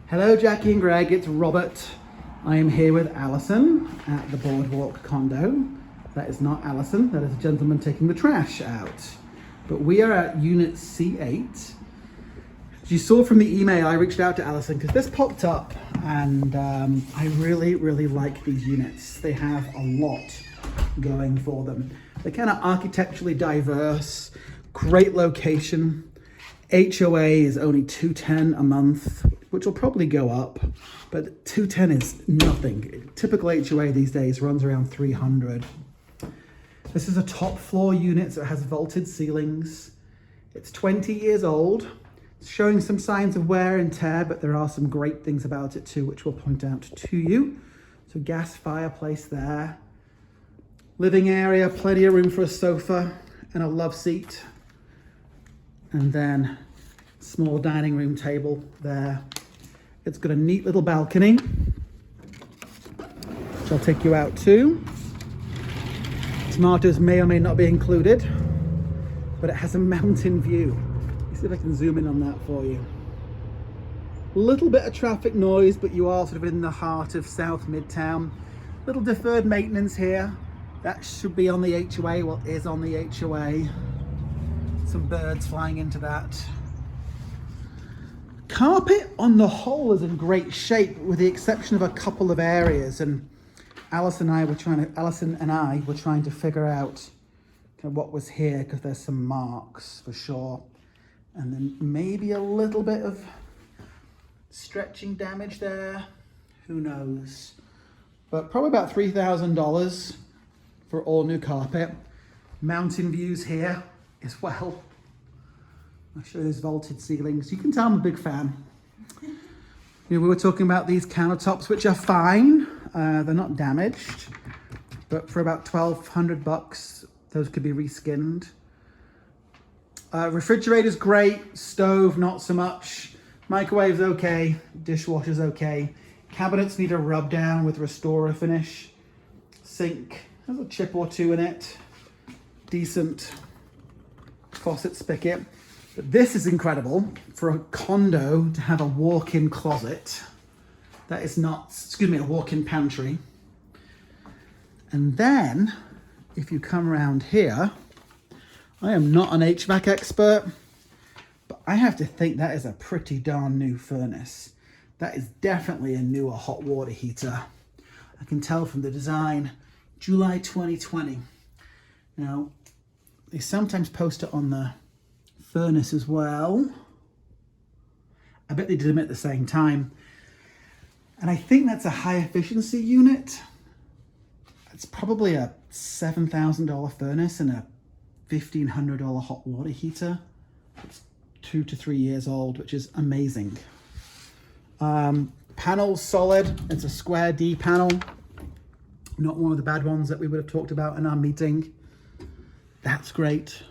Hello Jackie and Greg, it's Robert. I am here with Allison at the Boardwalk condo. That is not Allison, that is a gentleman taking the trash out. But we are at unit C8. As you saw from the email, I reached out to Allison because this popped up and I really like these units. They have a lot going for them. They're kind of architecturally diverse, great location. HOA is only $210 a month, which will probably go up, but $210 is nothing. Typical HOA these days runs around $300. This is a top floor unit, so it has vaulted ceilings. It's 20 years old. It's showing some signs of wear and tear, but there are some great things about it too, which we'll point out to you. So gas fireplace there. Living area, plenty of room for a sofa and a love seat. And then small dining room table there. It's got a neat little balcony, which I'll take you out to. Tomatoes may or may not be included, but it has a mountain view. Let's see if I can zoom in on that for you. A little bit of traffic noise, but you are sort of in the heart of South Midtown. Little deferred maintenance here. That should be on the HOA, well, is on the HOA. Some birds flying into that. Carpet on the whole is in great shape with the exception of a couple of areas, and Allison and I were trying to figure out kind of what was here because there's some marks for sure, and then maybe a little bit of stretching damage there, who knows, but probably about $3,000 for all new carpet. Mountain views here as well. I'll show you those vaulted ceilings. You can tell I'm a big fan. You know, we were talking about these countertops, which are fine. They're not damaged, but for about $1,200, those could be reskinned. Refrigerator's great. Stove, not so much. Microwave's okay. Dishwasher's okay. Cabinets need a rub down with Restorer finish. Sink has a chip or two in it. Decent faucet spigot. But this is incredible for a condo to have a walk-in closet. That is not, excuse me, a walk-in pantry. And then if you come around here, I am not an HVAC expert, but I have to think that is a pretty darn new furnace. That is definitely a newer hot water heater. I can tell from the design, July 2020. Now, they sometimes post it on the furnace as well. I bet they did them at the same time. And I think that's a high efficiency unit. It's probably a $7,000 furnace and a $1,500 hot water heater. It's 2 to 3 years old, which is amazing. Panel's solid. It's a square D panel. Not one of the bad ones that we would have talked about in our meeting. That's great.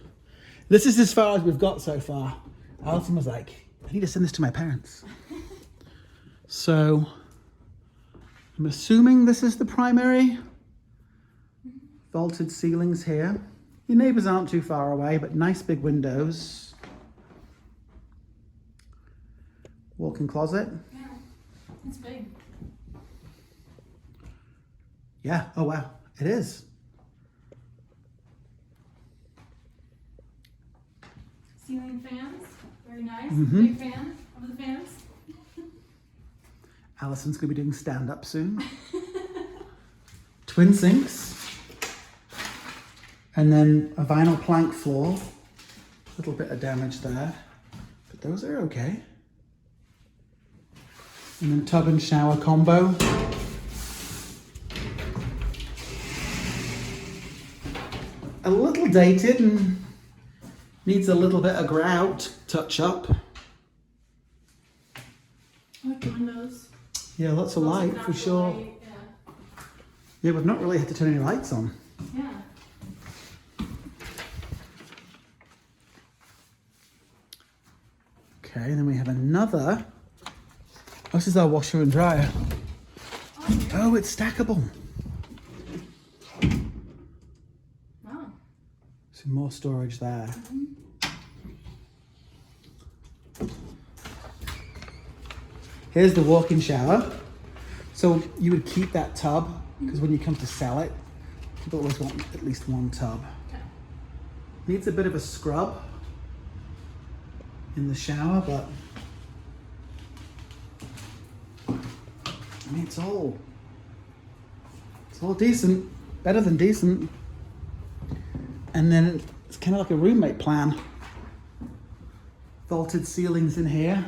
This is as far as we've got so far. Allison was like, I need to send this to my parents. So I'm assuming this is the primary. Vaulted ceilings here. Your neighbors aren't too far away, but nice big windows. Walk-in closet. Yeah, it's big. Yeah, oh wow, it is. Ceiling fans, very nice. Big fan of the fans. Allison's gonna be doing stand-up soon. Twin sinks. And then a vinyl plank floor. A little bit of damage there, but those are okay. And then tub and shower combo. A little dated and needs a little bit of grout touch up. I like the windows. Yeah, lots of light for sure. Light, Yeah, we've not really had to turn any lights on. yeah. Okay, then we have another. Oh, this is our washer and dryer. Oh, it's stackable. Wow. Some more storage there. Here's the walk-in shower. So you would keep that tub because when you come to sell it, people always want at least one tub. Okay. Needs a bit of a scrub in the shower, but I mean, it's all decent, better than decent. And then it's kind of like a roommate plan. Vaulted ceilings in here.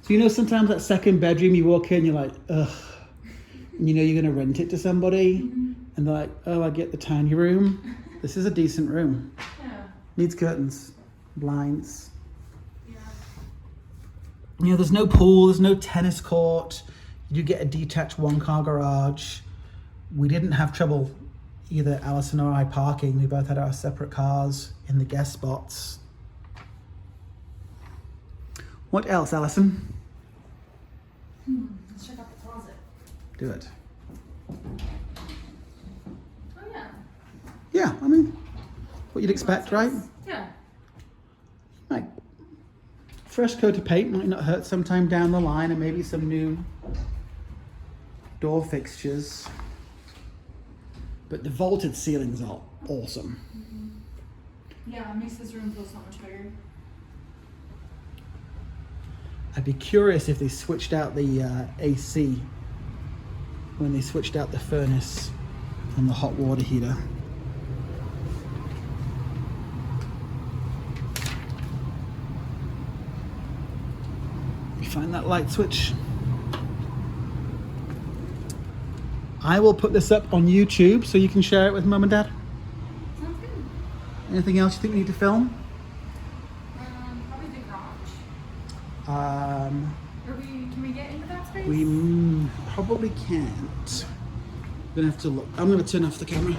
So you know, sometimes that second bedroom you walk in, you're like, ugh. And you know you're gonna rent it to somebody, and they're like, oh, I get the tiny room. This is a decent room. Yeah. Needs curtains, blinds. Yeah. You know, there's no pool, there's no tennis court. You get a detached one-car garage. We didn't have trouble, either Allison or I, parking. We both had our separate cars in the guest spots. What else, Allison? Let's check out the closet. Do it. Oh yeah. Yeah, I mean, what you'd expect, right? Yeah. Like, fresh coat of paint might not hurt sometime down the line, and maybe some new door fixtures. But the vaulted ceilings are awesome. Yeah, it makes this room feel so much bigger. I'd be curious if they switched out the AC when they switched out the furnace and the hot water heater. You find that light switch? I will put this up on YouTube so you can share it with Mum and Dad. Sounds good. Anything else you think we need to film? Probably the garage. Can we get into that space? We probably can't. We're gonna have to look. I'm gonna turn off the camera.